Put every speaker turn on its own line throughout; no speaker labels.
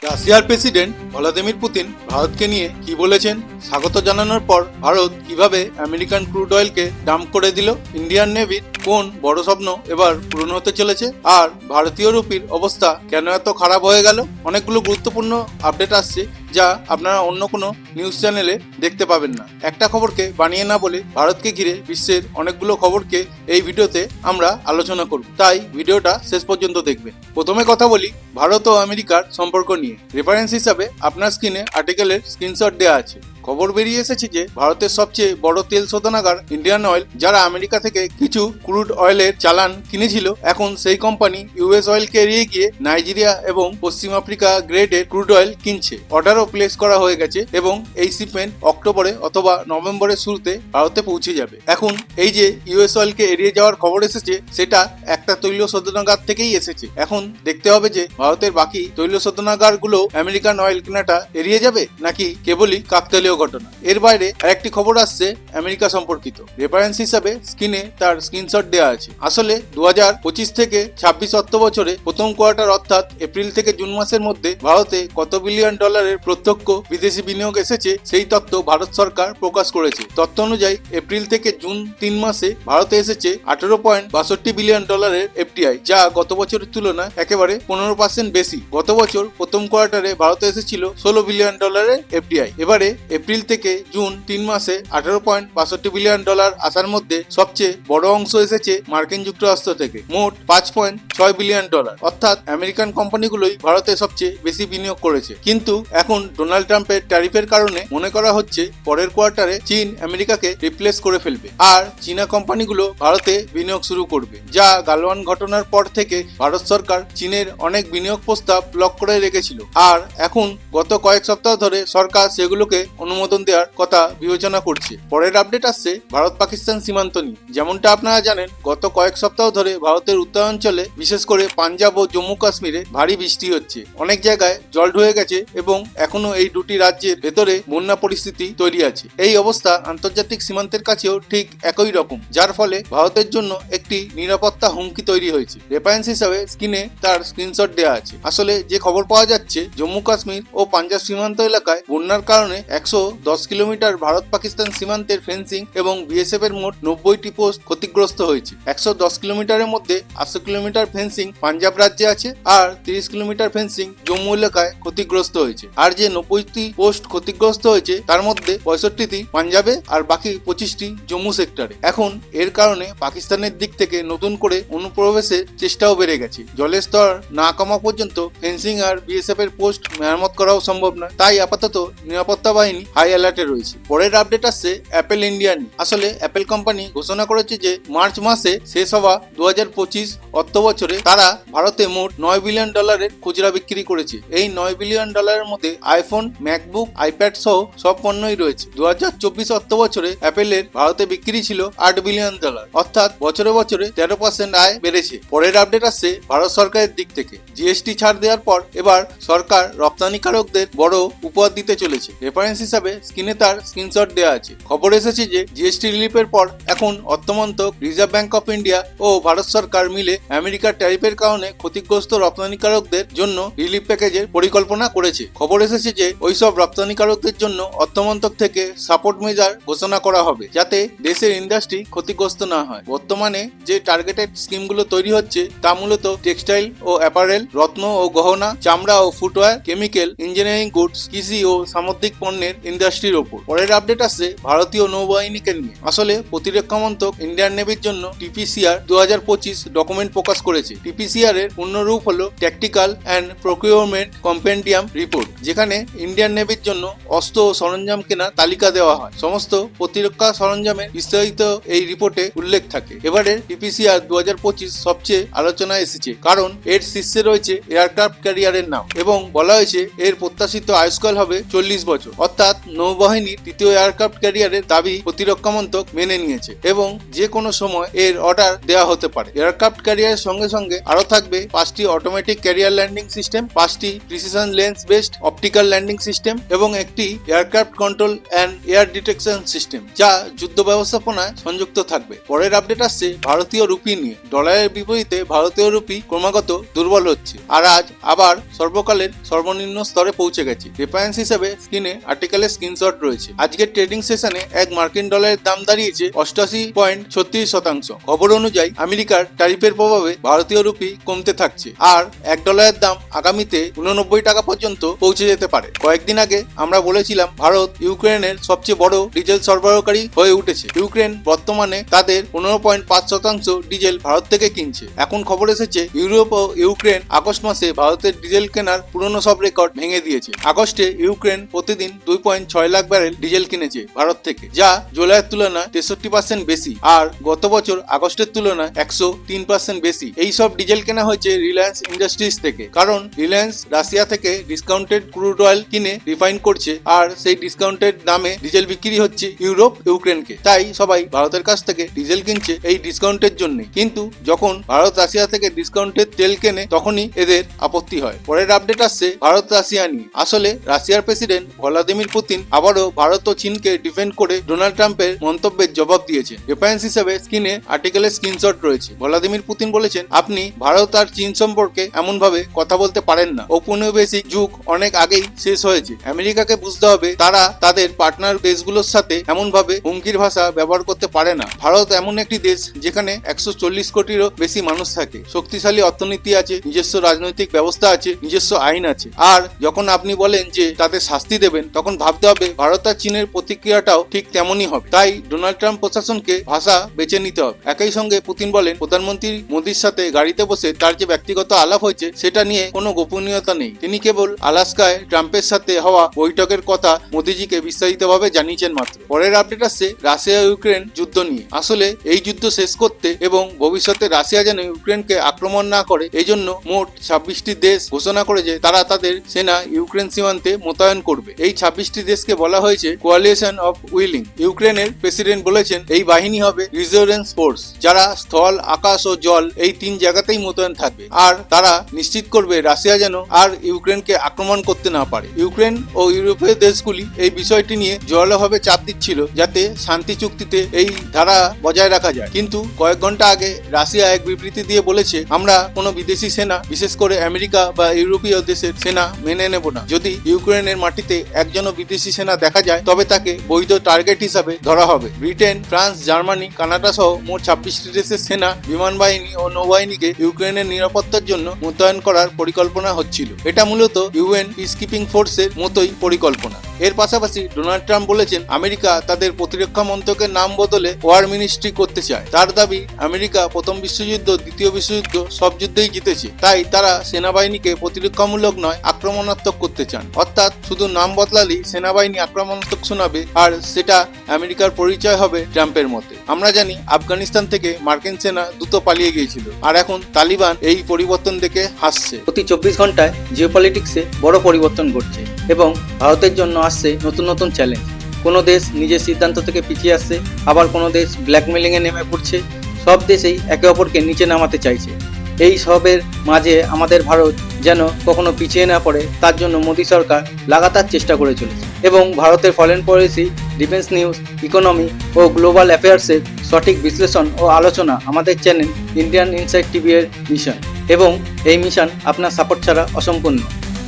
রাশিয়ার president Vladimir Putin ভারতকে নিয়ে কি বলেছেন? স্বাগত জানানোর পর ভারত কিভাবে আমেরিকান ক্রুড অয়েলকে ডাম্প করে দিল? ইন্ডিয়ান নেভির কোন বড় স্বপ্ন এবার পূরণ হতে চলেছে? আর ভারতীয় রুপির অবস্থা কেন এত খারাপ হয়ে গেল? অনেকগুলো গুরুত্বপূর্ণ আপডেট আসছে যা আপনারা অন্য কোনো নিউজ চ্যানেলে দেখতে পাবেন না। একটা খবরকে বানিয়ে না বলে ভারতকে ঘিরে বিশ্বের অনেকগুলো খবরকে এই ভিডিওতে আমরা আলোচনা করব, তাই ভিডিওটা শেষ পর্যন্ত দেখবেন। প্রথমে কথা বলি ভারত ও আমেরিকার সম্পর্ক নিয়ে। রেফারেন্স হিসাবে আপনার স্ক্রিনে আর্টিকেলের স্ক্রিনশট দেওয়া আছে। খবর বেরিয়ে এসেছে যে ভারতের সবচেয়ে বড় তেল শোধনাগার ইন্ডিয়ান অয়েল, যারা আমেরিকা থেকে কিছু ক্রুড অয়েলের চালান কিনেছিল, এখন সেই কোম্পানি ইউএস অয়েলকে এড়িয়ে গিয়ে নাইজেরিয়া এবং পশ্চিম আফ্রিকা গ্রেডের ক্রুড অয়েল কিনছে। অর্ডারও প্লেস করা হয়ে গেছে এবং এই শিপমেন্ট অক্টোবরে অথবা নভেম্বরের শুরুতে ভারতে পৌঁছে যাবে। এখন এই যে ইউএস অয়েলকে এড়িয়ে যাওয়ার খবর এসেছে, সেটা একটা তৈল শোধনাগার থেকেই এসেছে। এখন দেখতে হবে যে ভারতের বাকি তৈল শোধনাগারগুলো আমেরিকান অয়েল কেনাটা এড়িয়ে যাবে নাকি কেবলই কাকতালীয় ঘটনা। এর বাইরে আরেকটি খবর আসছে আমেরিকা সম্পর্কিত। রেফারেন্স হিসাবে স্ক্রিনে তার স্ক্রিনশট দেওয়া আছে। আসলে 2025 থেকে 26 অর্থ বছরে প্রথম কোয়ার্টার অর্থাৎ এপ্রিল থেকে জুন মাসের মধ্যে ভারতে কত বিলিয়ন ডলারের প্রত্যক্ষ বিদেশি বিনিয়োগ এসেছে সেই তথ্য ভারত সরকার প্রকাশ করেছে। তথ্য অনুযায়ী এপ্রিল থেকে জুন 3 মাসে ভারতে এসেছে 18.62 বিলিয়ন ডলারের এফডিআই, যা গত বছরের তুলনায় একেবারে 15% বেশি। গত বছর প্রথম কোয়ার্টারে ভারতে এসেছিল 16 বিলিয়ন ডলারের এফডিআই। এবারে এপ্রিল থেকে জুন 3 মাসে 18.62 বিলিয়ন ডলার আসার মধ্যে সবচেয়ে বড় অংশ এসেছে মার্কিন যুক্তরাষ্ট্র থেকে, মোট 5.6 বিলিয়ন ডলার। অর্থাৎ আমেরিকান কোম্পানিগুলোই ভারতে সবচেয়ে বেশি বিনিয়োগ করেছে। কিন্তু এখন ডোনাল্ড ট্রাম্পের ট্যারিফের কারণে মনে করা হচ্ছে পরের কোয়ার্টারে চীন আমেরিকাকে রিপ্লেস করে ফেলবে আর চীনা কোম্পানিগুলো ভারতে বিনিয়োগ শুরু করবে। যা গালওয়ান ঘটনার পর থেকে ভারত সরকার চীনের অনেক বিনিয়োগ প্রস্তাব ব্লক করে রেখেছিল, আর এখন গত কয়েক সপ্তাহ ধরে সরকার সেগুলোকে অনুমোদন দেওয়ার কথা বিবেচনা করছে। পরের আপডেট আসছে ভারত পাকিস্তান সীমান্ত নিয়ে। যেমনটা আপনারা জানেন, গত কয়েক সপ্তাহ ধরে ভারতের উত্তরাঞ্চলে বিশেষ করে পাঞ্জাব ও জম্মু কাশ্মীরে ভারী বৃষ্টি হচ্ছে। অনেক জায়গায় জল ঢুকে গেছে এবং এখনো এই দুটি রাজ্যের ভেতরে বন্যা পরিস্থিতি তৈরি আছে। এই অবস্থা আন্তর্জাতিক সীমান্তের কাছেও ঠিক একই রকম, যার ফলে ভারতের জন্য একটি নিরাপত্তা হুমকি তৈরি হয়েছে। রেফারেন্স হিসাবে স্ক্রিনে তার স্ক্রিনশট দেওয়া আছে। আসলে যে খবর পাওয়া যাচ্ছে, জম্মু কাশ্মীর ও পাঞ্জাব সীমান্ত এলাকায় বন্যার কারণে 110 কিলোমিটার ভারত পাকিস্তান সীমান্তের ফেন্সিং এবং বিএসএফ এর মোট 90টি পোস্ট ক্ষতিগ্রস্ত হয়েছে। 110 কিলোমিটারের মধ্যে 80 কিলোমিটার ফেন্সিং পাঞ্জাব রাজ্যে আছে আর 30 কিলোমিটার ফেন্সিং জম্মু এলাকায় ক্ষতিগ্রস্ত হয়েছে। আর যে 90টি পোস্ট ক্ষতিগ্রস্ত হয়েছে তার মধ্যে 65টি পাঞ্জাবে আর বাকি 25টি জম্মু সেক্টরে। এখন এর কারণে পাকিস্তানের দিক থেকে নতুন করে অনুপ্রবেশের চেষ্টাও বেড়ে গেছে। জলের স্তর না কমা পর্যন্ত ফেন্সিং আর বিএসএফ এর পোস্ট মেরামত করাও সম্ভব নয়। তাই আপাতত নিরাপত্তা বাহিনী হাই অ্যালার্টে রয়েছে। পরের আপডেট আসছে অ্যাপেল ইন্ডিয়া নিয়ে। আসলে অ্যাপেল কোম্পানি ঘোষণা করেছে যে মার্চ মাসে শেষ হওয়া 2025 অর্থ বছরে তারা ভারতে মোট 9 বিলিয়ন ডলারের খুচরা বিক্রি করেছে। এই 9 বিলিয়ন ডলারের মধ্যে আইফোন, ম্যাকবুক, আইপ্যাড সহ সব পণ্যই রয়েছে। 2024 অর্থ বছরে অ্যাপেলের ভারতে বিক্রি ছিল 8 বিলিয়ন ডলার, অর্থাৎ বছরে বছরে 13% আয় বেড়েছে। পরের আপডেট আসছে ভারত সরকারের দিক থেকে। জিএসটি ছাড় দেওয়ার পর এবার সরকার রপ্তানিকারকদের বড় উপহার দিতে চলেছে। রেফারেন্স হিসাবে স্ক্রিনে তার স্ক্রিনশট দেওয়া আছে। খবর এসেছে যে জিএসটি রিলিফের পর এখন অর্থমন্ত্রক, রিজার্ভ ব্যাংক অফ ইন্ডিয়া ও ভারত সরকার মিলে আমেরিকার ট্যারিফের কারণে ক্ষতিগ্রস্ত রপ্তানিকারকদের জন্য রিলিফ প্যাকেজের পরিকল্পনা করেছে। খবর এসেছে যে ওইসব রপ্তানিকারকদের জন্য অর্থমন্ত্রক থেকে সাপোর্ট মেজার ঘোষণা করা হবে, যাতে দেশের ইন্ডাস্ট্রি ক্ষতিগ্রস্ত না হয়। বর্তমানে যে টার্গেটেড স্কিমগুলো তৈরি হচ্ছে তা মূলত টেক্সটাইল ও অ্যাপারেল, রত্ন ও গহনা, চামড়া ও ফুটওয়্যার, কেমিক্যাল, ইঞ্জিনিয়ারিং গুডস, কৃষি ও সামুদ্রিক পণ্যের ইন্ডাস্ট্রির ওপর। পরের আপডেট আসছে ভারতীয় নৌবাহিনীকে নিয়ে। আসলে প্রতিরক্ষা মন্ত্রক ইন্ডিয়ান নেভির জন্য টিপিসিআর 2025 ডকুমেন্ট প্রকাশ করেছে। টিপিসিআর এর পূর্ণরূপ হলো tactical and procurement compendium report, যেখানে ইন্ডিয়ান নেভির জন্য অস্ত্র ও সরঞ্জাম কেনার তালিকা দেওয়া হয়। সমস্ত প্রতিরক্ষা সরঞ্জামের বিস্তারিত এই রিপোর্টে উল্লেখ থাকে। এবারে টিপিসিআর 2025 সবচেয়ে আলোচনায় এসেছে, কারণ এর শীর্ষে রয়েছে এয়ারক্রাফট ক্যারিয়ারের নাম এবং বলা হয়েছে এর প্রত্যাশিত আয়ুষ্কাল হবে 40 বছর, অর্থাৎ নৌবাহিনীর তৃতীয় এয়ারক্রাফট ক্যারিয়ারের দাবি প্রতিরক্ষা মন্ত্রক মেনে নিয়েছে এবং যে কোনো সময় এর অর্ডার দেওয়া হতে পারে। এয়ারক্রাফট ক্যারিয়ারের সঙ্গে সঙ্গে আরো থাকবে 5টি অটোমেটিক ক্যারিয়ার ল্যান্ডিং সিস্টেম, 5টি precision lens based optical landing system এবং একটি aircraft control and air detection system, যা যুদ্ধ ব্যবস্থাপনায় সংযুক্ত থাকবে। পরের আপডেট আসছে ভারতীয় রুপি নিয়ে। ডলারের বিপরীতে ভারতীয় রুপি ক্রমাগত দুর্বল হচ্ছে আর আজ আবার সর্বকালের সর্বনিম্ন স্তরে পৌঁছে গেছে। রেফারেন্স হিসেবে স্ক্রিনে আর্টিকেলের স্ক্রিনশট রয়েছে। আজকের ট্রেডিং সেশনে এক মার্কিন ডলারের দাম দাঁড়িয়েছে 88.36%। খবর অনুযায়ী আমেরিকার ট্যারিফের প্রভাবে ভারতীয় রুপি কমতে থাকছে আর $1 দাম আগামীতে 89 টাকা পর্যন্ত পৌঁছে যেতে পারে। কয়েকদিন আগে আমরা বলেছিলাম ভারত ইউক্রেনের সবচেয়ে বড় ডিজেল সরবরাহকারী হয়ে উঠেছে। ইউক্রেন বর্তমানে তাদের 15.5% ডিজেল ভারত থেকে কিনছে। এখন খবর এসেছে ইউরোপ ও ইউক্রেন আগস্ট মাসে ভারতের ডিজেল কেনার পুরনো সব রেকর্ড ভেঙে দিয়েছে। আগস্টে ইউক্রেন প্রতিদিন 2.6 লাখ ব্যারেল ডিজেল কিনেছে ভারত থেকে, যা জুলাইয়ের তুলনায় 63% বেশি আর গত বছর আগস্টের তুলনায় 103% বেশি। এই সব ডিজেল কেনা হয়েছে রিলায়েন্স ইন্ডাস্ট্রিজ থেকে, কারণ রিলায়েন্স রাশিয়া থেকে ডিসকাউন্টেড ক্রুড অয়েল কিনে রিফাইন করছে আর সেই ডিসকাউন্টেড দামে ডিজেল বিক্রি হচ্ছে ইউরোপ ইউক্রেনকে। তাই সবাই ভারতের কাছ থেকে ডিজেল কিনছে এই ডিসকাউন্টের জন্য। কিন্তু যখন ভারত রাশিয়া থেকে ডিসকাউন্টেড তেল কেনে তখনই এদের আপত্তি হয়। পরের আপডেট আসছে ভারত রাশিয়া নিয়ে। আসলে রাশিয়ার প্রেসিডেন্ট ভ্লাদিমির পুতিন আবারও ভারত ও চীনকে ডিফেন্ড করে ডোনাল্ড ট্রাম্পের মন্তব্যের জবাব দিয়েছে। রেফারেন্স হিসেবে স্ক্রিনে আর্টিকেলের স্ক্রিনশট রয়েছে। ভ্লাদিমির পুতিন বলেছেন, আপনি ভারত আর চীন সম্পর্কে এমন ভাবে কথা বলতে পারেন না। ঔপনিবেশিক যুগ অনেক আগেই শেষ হয়েছে। আমেরিকাকে বুঝতে হবে তারা তাদের পার্টনার দেশগুলোর সাথে এমন ভাবে হুমকির ভাষা ব্যবহার করতে পারে না। ভারত এমন একটি দেশ যেখানে 140 কোটিরও বেশি মানুষ থাকে, শক্তিশালী অর্থনীতি আছে, নিজস্ব রাজনৈতিক ব্যবস্থা আছে, নিজস্ব আইন আছে। আর যখন আপনি বলেন যে তাদের শাস্তি দেবেন, তখন ভাবতে হবে ভারত আর চীনের প্রতিক্রিয়াটাও ঠিক তেমনই হবে। তাই ডোনাল্ড ট্রাম্প প্রশাসনকে ভাষা বেছে নিতে হবে। একই সঙ্গে পুতিন বলেন, প্রধানমন্ত্রী মোদির সাথে গাড়িতে বসে তার যে ব্যক্তিগত আলাপ হয়েছে সেটা নিয়ে কোনো গোপনীয়তা নেই। তিনি কেবল আলাস্কায় ট্রাম্পের সাথে হওয়া বৈঠকের কথা মোদিজিকে বিস্তারিতভাবে জানিয়েছেন মাত্র। পরের আপডেট আসছে রাশিয়া ইউক্রেন যুদ্ধ নিয়ে। আসলে এই যুদ্ধ শেষ করতে এবং ভবিষ্যতে রাশিয়া যেন ইউক্রেনকে আক্রমণ না করে এই জন্য মোট 26টি দেশ ঘোষণা করেছে তারা তাদের সেনা ইউক্রেন সীমান্তে মোতায়েন করবে। এই 26টি দেশকে বলা হয়েছে কোয়ালিশন অফ উইলিং। ইউক্রেনের প্রেসিডেন্ট বলেছেন এই বাহিনী হবে রিজিওরেন্স ফোর্স, যারা স্থল, আকাশ ও জল এই 3 জায়গাতেই মোতায়েন থাকবে আর তারা নিশ্চিত করবে রাশিয়া যেন আর ইউক্রেনকে আক্রমণ করতে না পারে। ইউক্রেন ও ইউরোপীয় দেশগুলি এই বিষয়টি নিয়ে জোরালোভাবে চাপ দিচ্ছিল যাতে শান্তি চুক্তিতে এই ধারা বজায় রাখা যায়। কিন্তু কয়েক ঘন্টা আগে রাশিয়া এক বিবৃতি দিয়ে বলেছে, আমরা কোনো বিদেশি সেনা, বিশেষ করে আমেরিকা বা ইউরোপীয় দেশের সেনা মেনে নেব না। যদি ইউক্রেনের মাটিতে একজনও বিদেশি সেনা দেখা যায় তবে তাকে বৈধ টার্গেট হিসাবে ধরা হবে। ব্রিটেন, ফ্রান্স, জার্মানি, কানাডা সহ মোট 26টি দেশের সেনা, বিমান বাহিনী ও নৌবাহিনীকে ইউক্রেনের নিরাপত্তার জন্য মোতায়েন করার পরিকল্পনা হচ্ছিল। এটা মূলত ইউএন পিসকিপিং ফোর্সের মতোই পরিকল্পনা। এর পাশাপাশি ডোনাল্ড ট্রাম্প বলেছেন আমেরিকা তাদের প্রতিরক্ষা মন্ত্রকের নাম বদলে ওয়ার মিনিস্ট্রি করতে চায়। তার দাবি, আমেরিকা প্রথম বিশ্বযুদ্ধ, দ্বিতীয় বিশ্বযুদ্ধ সব যুদ্ধেই জিতেছে, তাই তারা সেনাবাহিনীকে প্রতিরক্ষামূলক নয় আক্রমণাত্মক করতে চান। অর্থাৎ শুধু নাম বদলালেই সেনাবাহিনী আক্রমণাত্মক শোনাবে আর সেটা আমেরিকার পরিচয় হবে ট্রাম্পের মতে। আমরা জানি আফগানিস্তান থেকে মার্কিন সেনা দ্রুত পালিয়ে গিয়েছিল আর এখন তালিবান এই পরিবর্তন দেখে হাসছে।
প্রতি 24 ঘন্টায় জিওপলিটিক্সে বড় পরিবর্তন ঘটছে এবং ভারতের জন্য আসছে নতুন নতুন চ্যালেঞ্জ। কোনো দেশ নিজের সিদ্ধান্ত থেকে পিছিয়ে আসছে, আবার কোনো দেশ ব্ল্যাকমেলিংয়ে নেমে পড়ছে। সব দেশেই একে অপরকে নিচে নামাতে চাইছে। এই সবের মাঝে আমাদের ভারত যেন কখনো পিছিয়ে না পড়ে তার জন্য মোদী সরকার লাগাতার চেষ্টা করে চলেছে এবং ভারতের foreign policy, defence news, economy ও গ্লোবাল অ্যাফেয়ার্সের সঠিক বিশ্লেষণ ও আলোচনা আমাদের চ্যানেল ইন্ডিয়ান ইনসাইট টিভি এর মিশন এবং এই মিশন আপনার সাপোর্ট ছাড়া অসম্পূর্ণ।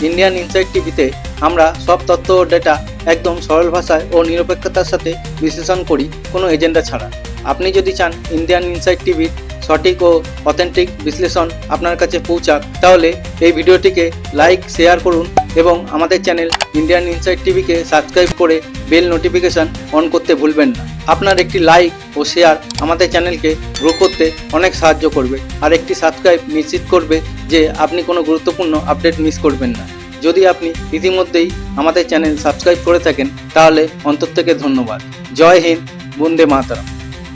ইন্ডিয়ান ইনসাইট টিভিতে আমরা সব তথ্য ও ডেটা একদম সরল ভাষায় ও নিরপেক্ষতার সাথে বিশ্লেষণ করি, কোনো এজেন্ডা ছাড়া। আপনি যদি চান ইন্ডিয়ান ইনসাইট টিভির সঠিক ও অথেন্টিক বিশ্লেষণ আপনার কাছে পৌঁছাক, তাহলে এই ভিডিওটিকে লাইক, শেয়ার করুন এবং আমাদের চ্যানেল ইন্ডিয়ান ইনসাইট টিভিকে সাবস্ক্রাইব করে বেল নোটিফিকেশন অন করতে ভুলবেন না। আপনার একটি লাইক ও শেয়ার আমাদের চ্যানেলকে গ্রো করতে অনেক সাহায্য করবে আর একটি সাবস্ক্রাইব নিশ্চিত করবে যে আপনি কোনো গুরুত্বপূর্ণ আপডেট মিস করবেন না। যদি আপনি ইতিমধ্যেই আমাদের চ্যানেল সাবস্ক্রাইব করে থাকেন তাহলে অন্তর থেকে ধন্যবাদ। জয় হিন্দ, বন্দে মাতরম।